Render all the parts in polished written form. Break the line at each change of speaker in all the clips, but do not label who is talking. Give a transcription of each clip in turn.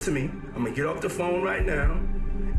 to me. I'm gonna get off the phone right now,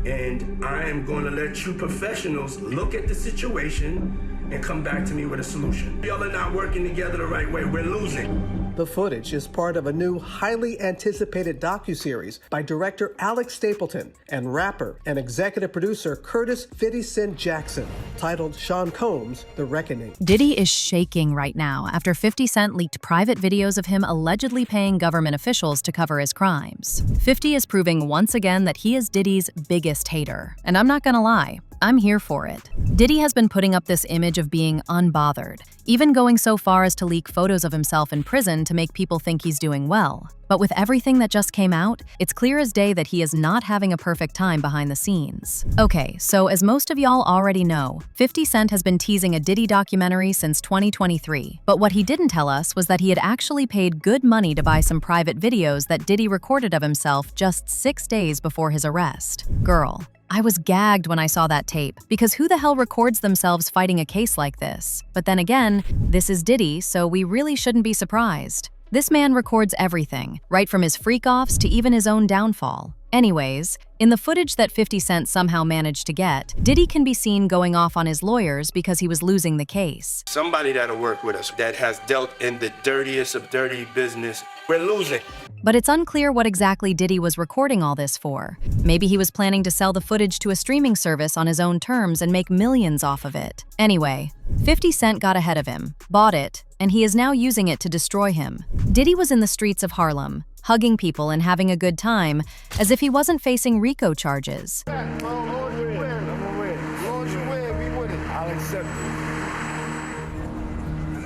and I am going to let you professionals look at the situation and come back to me with a solution. Y'all are not working together the right way. We're losing.
The footage is part of a new, highly anticipated docuseries by director Alex Stapleton and rapper and executive producer Curtis 50 Cent Jackson, titled Sean Combs: The Reckoning.
Diddy is shaking right now after 50 Cent leaked private videos of him allegedly paying government officials to cover his crimes. 50 is proving once again that he is Diddy's biggest hater. And I'm not gonna lie, I'm here for it. Diddy has been putting up this image of being unbothered, even going so far as to leak photos of himself in prison to make people think he's doing well. But with everything that just came out, it's clear as day that he is not having a perfect time behind the scenes. Okay, so as most of y'all already know, 50 Cent has been teasing a Diddy documentary since 2023. But what he didn't tell us was that he had actually paid good money to buy some private videos that Diddy recorded of himself just 6 days before his arrest. Girl, I was gagged when I saw that tape, because who the hell records themselves fighting a case like this? But then again, this is Diddy, so we really shouldn't be surprised. This man records everything, right from his freak-offs to even his own downfall. Anyways, in the footage that 50 Cent somehow managed to get, Diddy can be seen going off on his lawyers because he was losing the case.
Somebody that'll work with us that has dealt in the dirtiest of dirty business. We're losing.
But it's unclear what exactly Diddy was recording all this for. Maybe he was planning to sell the footage to a streaming service on his own terms and make millions off of it. Anyway, 50 Cent got ahead of him, bought it, and he is now using it to destroy him. Diddy was in the streets of Harlem, hugging people and having a good time, as if he wasn't facing RICO charges.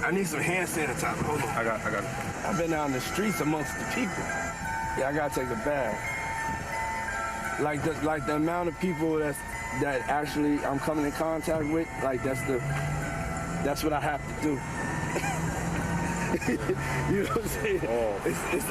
I need some hand sanitizer. Hold on. I got it.
I've been out in the streets amongst the people. Yeah, I gotta take a bath. Like the amount of people that actually I'm coming in contact with, like that's what I have to do. You know what I'm saying? Oh. It's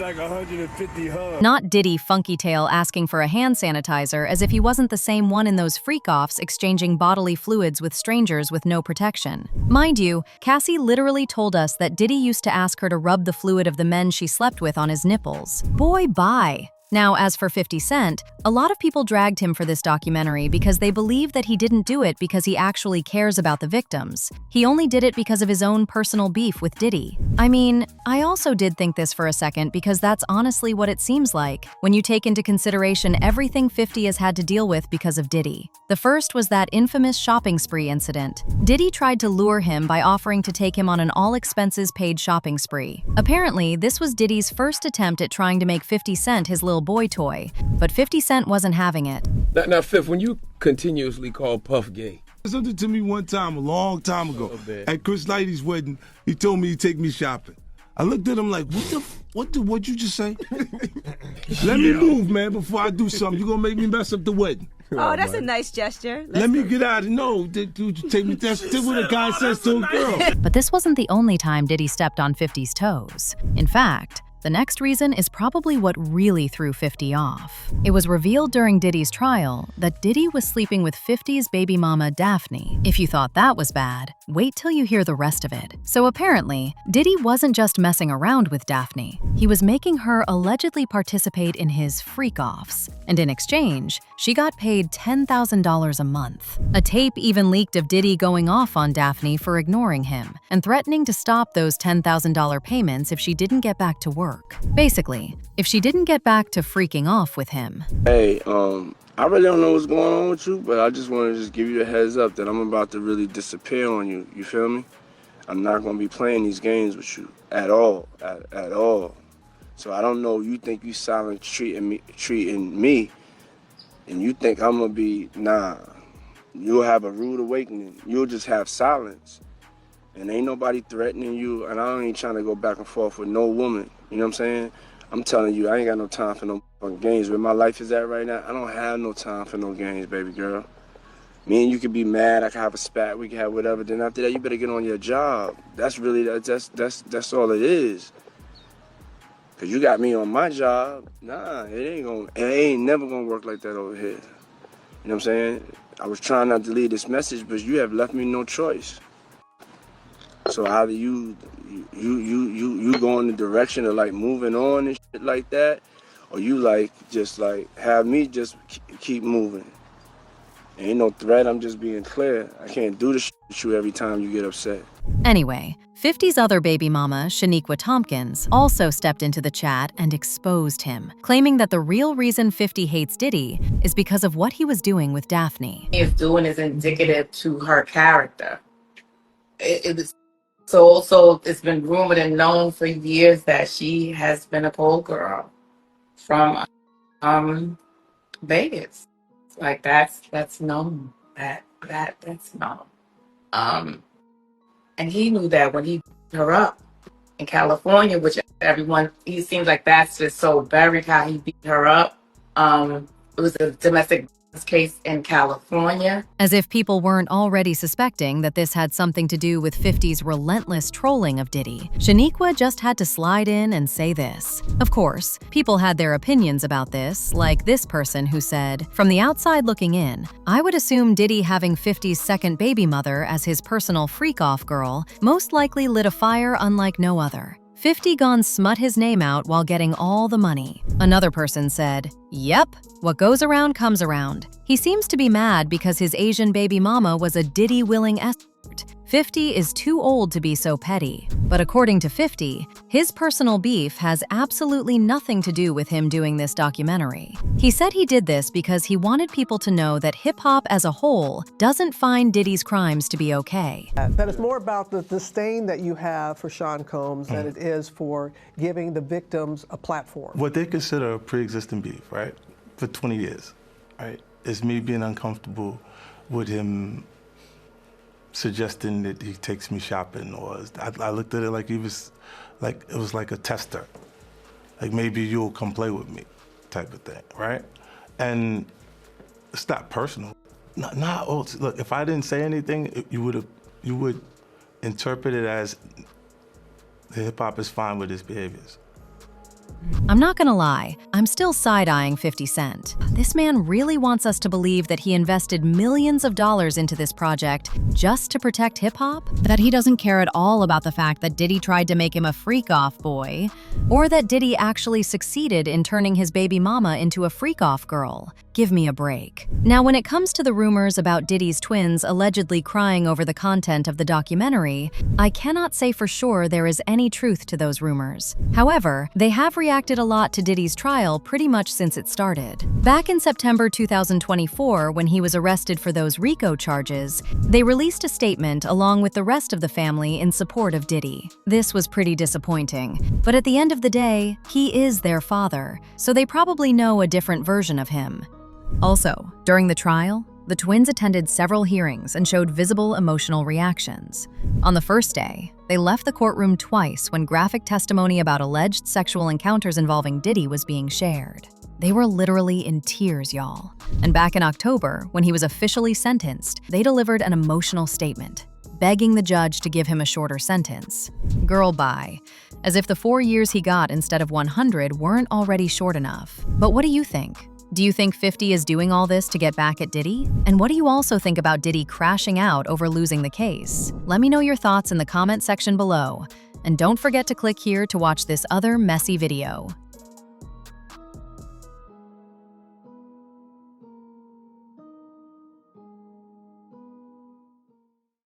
like 150 hugs.
Not Diddy Funky Tail asking for a hand sanitizer as if he wasn't the same one in those freak-offs exchanging bodily fluids with strangers with no protection. Mind you, Cassie literally told us that Diddy used to ask her to rub the fluid of the men she slept with on his nipples. Boy, bye. Now, as for 50 Cent, a lot of people dragged him for this documentary because they believe that he didn't do it because he actually cares about the victims. He only did it because of his own personal beef with Diddy. I mean, I also did think this for a second because that's honestly what it seems like when you take into consideration everything 50 has had to deal with because of Diddy. The first was that infamous shopping spree incident. Diddy tried to lure him by offering to take him on an all-expenses-paid shopping spree. Apparently, this was Diddy's first attempt at trying to make 50 Cent his little boy toy, but 50 Cent wasn't having it.
Now, Fifth, when you continuously call Puff gay.
Something to me one time, a long time ago, at Chris Lighty's wedding, he told me to take me shopping. I looked at him like, what'd you just say? Let me move, man, before I do something. You're gonna make me mess up the wedding.
Oh, that's a nice gesture.
Let me get out of no, dude, take me. That's what a guy says to a girl.
But this wasn't the only time Diddy stepped on 50's toes. In fact, the next reason is probably what really threw 50 off. It was revealed during Diddy's trial that Diddy was sleeping with 50's baby mama, Daphne. If you thought that was bad, wait till you hear the rest of it. So apparently, Diddy wasn't just messing around with Daphne. He was making her allegedly participate in his freak-offs. And in exchange, she got paid $10,000 a month. A tape even leaked of Diddy going off on Daphne for ignoring him and threatening to stop those $10,000 payments if she didn't get back to work. Basically, if she didn't get back to freaking off with him.
Hey, I really don't know what's going on with you, but I just want to just give you a heads up that I'm about to really disappear on you. You feel me? I'm not going to be playing these games with you at all, at all. So I don't know. You think you silent treating me, and you think I'm gonna be nah. You'll have a rude awakening. You'll just have silence, and ain't nobody threatening you. And I ain't trying to go back and forth with no woman. You know what I'm saying? I'm telling you, I ain't got no time for no fucking games. Where my life is at right now, I don't have no time for no games, baby girl. Me and you could be mad. I could have a spat. We could have whatever. Then after that, you better get on your job. That's really that's all it is. Cause you got me on my job. Nah, it ain't never gonna work like that over here. You know what I'm saying? I was trying not to leave this message, but you have left me no choice. So either you go in the direction of like moving on and shit like that, or you like just like have me just keep moving. Ain't no threat, I'm just being clear. I can't do this shit with you every time you get upset.
Anyway, 50's other baby mama, Shaniqua Tompkins, also stepped into the chat and exposed him, claiming that the real reason 50 hates Diddy is because of what he was doing with Daphne.
He is doing is indicative to her character. It was so it's been rumored and known for years that she has been a pole girl from Vegas. Like that's known. That's known. And he knew that when he beat her up in California, which he seems like that's just so buried how he beat her up. It was a domestic violence case in California.
As if people weren't already suspecting that this had something to do with 50's relentless trolling of Diddy, Shaniqua just had to slide in and say this. Of course, people had their opinions about this, like this person who said, "From the outside looking in, I would assume Diddy having 50's second baby mother as his personal freak-off girl most likely lit a fire unlike no other. 50 gone smut his name out while getting all the money." Another person said, "Yep, what goes around comes around. He seems to be mad because his Asian baby mama was a Diddy-willing escort. 50 is too old to be so petty." But according to 50, his personal beef has absolutely nothing to do with him doing this documentary. He said he did this because he wanted people to know that hip-hop as a whole doesn't find Diddy's crimes to be okay.
That it's more about the disdain that you have for Sean Combs than it is for giving the victims a platform.
What they consider a pre-existing beef, right, for 20 years, right, is me being uncomfortable with him suggesting that he takes me shopping, or I looked at it like it was like a tester, like maybe you'll come play with me, type of thing, right? And it's not personal. Look, if I didn't say anything, you would interpret it as the hip hop is fine with his behaviors.
I'm not gonna lie, I'm still side-eyeing 50 Cent. This man really wants us to believe that he invested millions of dollars into this project just to protect hip-hop? That he doesn't care at all about the fact that Diddy tried to make him a freak-off boy? Or that Diddy actually succeeded in turning his baby mama into a freak-off girl? Give me a break. Now, when it comes to the rumors about Diddy's twins allegedly crying over the content of the documentary, I cannot say for sure there is any truth to those rumors. However, they have reacted a lot to Diddy's trial pretty much since it started. Back in September 2024, when he was arrested for those RICO charges, they released a statement along with the rest of the family in support of Diddy. This was pretty disappointing, but at the end of the day, he is their father, so they probably know a different version of him. Also, during the trial, the twins attended several hearings and showed visible emotional reactions. On the first day, they left the courtroom twice when graphic testimony about alleged sexual encounters involving Diddy was being shared. They were literally in tears, y'all. And back in October, when he was officially sentenced, they delivered an emotional statement, begging the judge to give him a shorter sentence. Girl, bye. As if the 4 years he got instead of 100 weren't already short enough. But what do you think? Do you think 50 is doing all this to get back at Diddy? And what do you also think about Diddy crashing out over losing the case? Let me know your thoughts in the comment section below. And don't forget to click here to watch this other messy video.